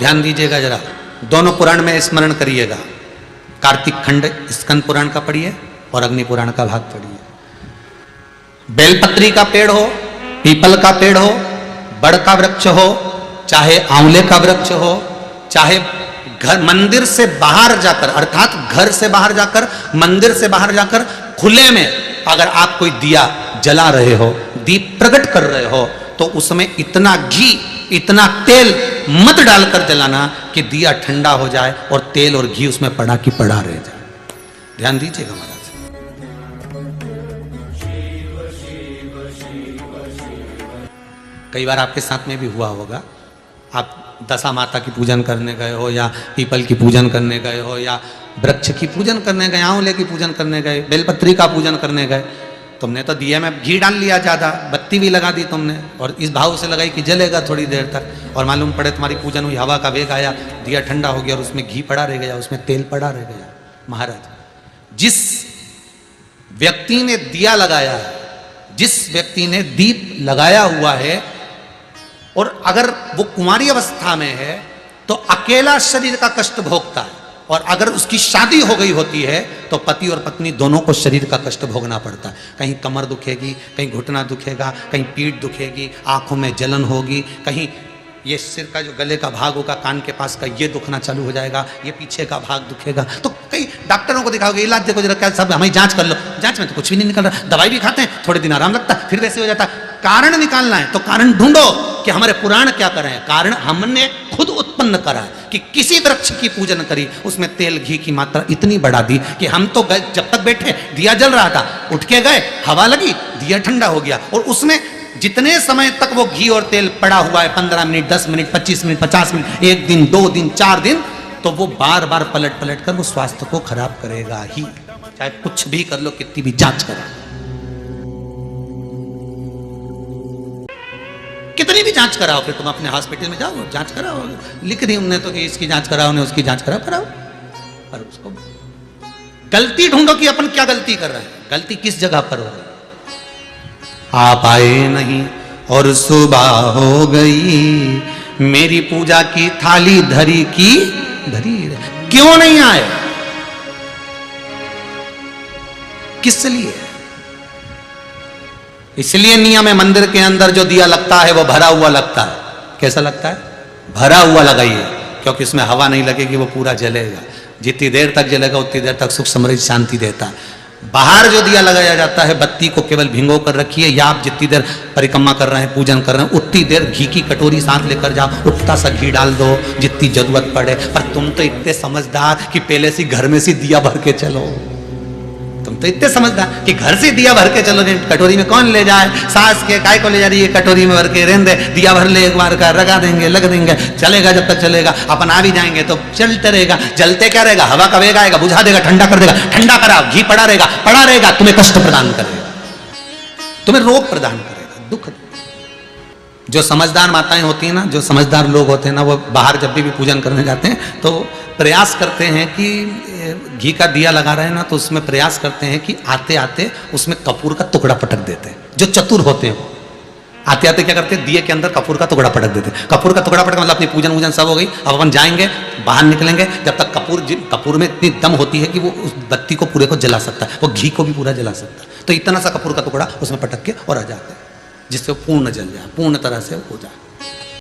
ध्यान दीजिएगा जरा, दोनों पुराण में स्मरण करिएगा। कार्तिक खंड स्कंद पुराण का पढ़िए और अग्नि पुराण का भाग पढ़िए। बेलपत्री का पेड़ हो, पीपल का पेड़ हो, बड़ का वृक्ष हो, चाहे आंवले का वृक्ष हो, चाहे घर मंदिर से बाहर जाकर, अर्थात घर से बाहर जाकर, मंदिर से बाहर जाकर खुले में अगर आप कोई दिया जला रहे हो, दीप प्रकट कर रहे हो, तो उसमें इतना घी इतना तेल मत डालकर जलाना कि दिया ठंडा हो जाए और तेल और घी उसमें पड़ा की पड़ा रह जाए। ध्यान दीजिएगा महाराज। कई बार आपके साथ में भी हुआ होगा, आप दशा माता की पूजन करने गए हो, या पीपल की पूजन करने गए हो, या वृक्ष की पूजन करने गए, आंवले की पूजन करने गए, बेलपत्री का पूजन करने गए। तुमने तो दिया में घी डाल लिया ज़्यादा, बत्ती भी लगा दी तुमने, और इस भाव से लगाई कि जलेगा थोड़ी देर तक, और मालूम पड़े तुम्हारी पूजन हुई, हवा का वेग आया, दिया ठंडा हो गया और उसमें घी पड़ा रह गया, उसमें तेल पड़ा रह गया। महाराज, जिस व्यक्ति ने दिया लगाया है, जिस व्यक्ति ने दीप लगाया हुआ है, और अगर वो कुंवारी अवस्था में है तो अकेला शरीर का कष्ट भोगता है, और अगर उसकी शादी हो गई होती है तो पति और पत्नी दोनों को शरीर का कष्ट भोगना पड़ता है। कहीं कमर दुखेगी, कहीं घुटना दुखेगा, कहीं पीठ दुखेगी, आंखों में जलन होगी, कहीं ये सिर का जो गले का भाग होगा, कान के पास का ये दुखना चालू हो जाएगा, ये पीछे का भाग दुखेगा। तो कई डॉक्टरों को दिखाओगे, इलाज देखो जरा, क्या सब हमें जांच कर लो, जांच में तो कुछ भी नहीं निकल रहा, दवाई भी खाते हैं, थोड़े दिन आराम लगता है, फिर वैसे हो जाता है। कारण निकालना है तो कारण ढूंढो कि हमारे पुराण क्या कर रहे हैं। कारण हमने खुद उत्पन्न करा है कि किसी वृक्ष की पूजन करी, उसमें तेल घी की मात्रा इतनी बढ़ा दी कि हम तो जब तक बैठे दिया जल रहा था, उठ के गए, हवा लगी, दिया ठंडा हो गया, और उसमें जितने समय तक वो घी और तेल पड़ा हुआ है, 15 मिनट, 10 मिनट, 25 मिनट, 50 मिनट, 1 दिन, 2 दिन, 4 दिन, तो वो बार बार पलट पलट कर वो स्वास्थ्य को खराब करेगा ही, चाहे कुछ भी कर लो, कितनी भी जांच करो, कितनी भी जांच कराओ, फिर तुम अपने हॉस्पिटल में जाओ, जांच कराओ, लिख दी हमने तो कि इसकी जांच कराओ, ने उसकी जांच कराओ, पर उसको गलती ढूंढो कि अपन क्या गलती कर रहे हैं, गलती किस जगह पर हो रही है। आप आए नहीं और सुबह हो गई, मेरी पूजा की थाली धरी की धरी, क्यों नहीं आए, किस लिए? इसलिए नियम है, मंदिर के अंदर जो दिया लगता है वो भरा हुआ लगता है। कैसा लगता है? भरा हुआ लगाइए, क्योंकि उसमें हवा नहीं लगेगी, वो पूरा जलेगा। जितनी देर तक जलेगा उतनी देर तक सुख समृद्धि शांति देता है। बाहर जो दिया लगाया जाता है, बत्ती को केवल भिंगो कर रखिए, या आप जितनी देर परिक्रमा कर रहे हैं, पूजन कर रहे हैं, उतनी देर घी की कटोरी साथ लेकर जाओ, उतना सा घी डाल दो जितनी जरूरत पड़े। पर तुम तो इतने समझदार कि पहले से घर में से दिया भर के चलो, तुम तो इतने समझदार कि घर से दिया भर के चलो, कटोरी में कौन ले जाए, सास के काय को ले जा रही है, कटोरी में भर के रहने दे, दिया भर ले, एक बार का लगा देंगे, लग देंगे, चलेगा जब तक चलेगा, अपन आ भी जाएंगे तो चलते रहेगा, जलते क्या रहेगा, हवा का वेग आएगा, बुझा देगा, ठंडा कर देगा, ठंडा करा, घी पड़ा रहेगा, तुम्हें कष्ट प्रदान करेगा, तुम्हें रोग प्रदान करेगा, दुख। जो समझदार माताएं होती हैं ना, जो समझदार लोग होते हैं ना, वो बाहर जब भी पूजन करने जाते हैं तो प्रयास करते हैं कि घी का दिया लगा रहे हैं ना, तो उसमें प्रयास करते हैं कि आते आते उसमें कपूर का टुकड़ा पटक देते हैं। जो चतुर होते हैं आते आते क्या करते हैं, दिए के अंदर कपूर का टुकड़ा पटक देते हैं। कपूर का टुकड़ा पटक मतलब अपनी पूजन वूजन सब हो गई, अब अपन जाएंगे, बाहर निकलेंगे, जब तक कपूर में इतनी दम होती है कि वो उस बत्ती को पूरे को जला सकता है, वो घी को भी पूरा जला सकता है। तो इतना सा कपूर का टुकड़ा उसमें पटक के और आ जाते हैं, जिससे वो पूर्ण जल जाए, पूर्ण तरह से हो जाए।